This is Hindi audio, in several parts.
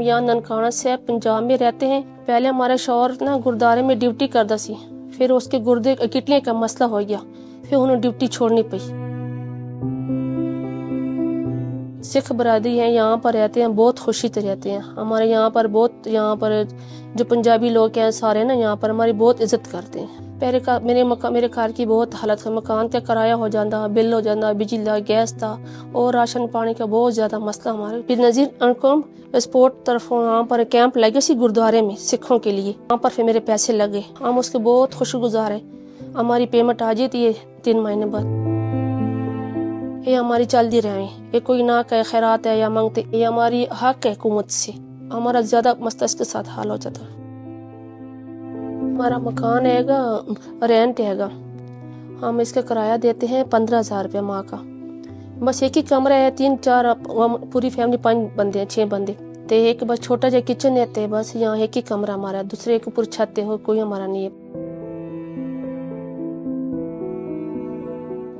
हम यहाँ ननकाना से पंजाब में रहते हैं। पहले हमारा शौहर ना गुरुद्वारे में ड्यूटी करता सी, फिर उसके गुर्दे किडनी का मसला हो गया, फिर उन्होंने ड्यूटी छोड़नी पड़ी। सिख बरादरी है, यहाँ पर रहते हैं, बहुत खुशी से रहते हैं। हमारे यहाँ पर जो पंजाबी लोग हैं सारे ना यहाँ पर हमारी बहुत इज्जत करते हैं। पहले मेरे घर की बहुत हालत है, मकान का किराया हो जाता, बिल हो जाता, बिजली गैस था और राशन पानी का बहुत ज्यादा मसला हमारे। फिर नजीर अनकम स्पोर्ट तरफ यहाँ पर कैंप लगे सी गुरुद्वारे में सिखों के लिए, वहाँ पर फिर मेरे पैसे लगे, हम उसके बहुत खुशगुजार है। हमारी पेमेंट आ जाती है 3 महीने बाद। ये हमारी चलती रहे, ये कोई ना कहे खैरात है या मांगते, ये हमारी हक है हुकूमत से। हमारा ज्यादा मस्तिष्क के साथ हाल हो जाता। हमारा मकान हैगा, रेंट हैगा, हम इसका किराया देते हैं 15,000 रुपया माह का। बस एक ही कमरा है, 3-4 पूरी फैमिली 5 बंदे हैं, 6 बंदे ते एक बस छोटा जा किचन है, बस यहाँ एक ही कमरा हमारा, दूसरे एक ऊपर छत है, कोई हमारा नहीं है।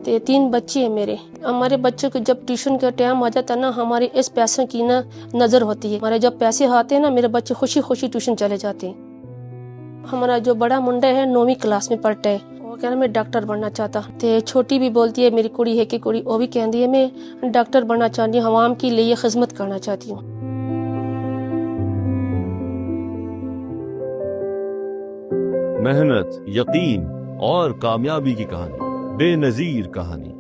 ते 3 बच्चे हैं मेरे। हमारे बच्चों को जब ट्यूशन का टाइम आ जाता ना, हमारे इस पैसों की ना नजर होती है। हमारे जब पैसे आते हैं ना, मेरे बच्चे खुशी खुशी ट्यूशन चले जाते हैं। हमारा जो बड़ा मुंडा है 9वीं क्लास में पढ़ता है, वो कह रहा मैं डॉक्टर बनना चाहता। ते छोटी भी बोलती है, मेरी कुड़ी है कि कुड़ी, वो भी कहती है मैं डॉक्टर बनना चाहती हूँ, आवाम के लिए खिदमत करना चाहती हूँ। मेहनत, यकीन और कामयाबी की कहानी, बेनजीर कहानी।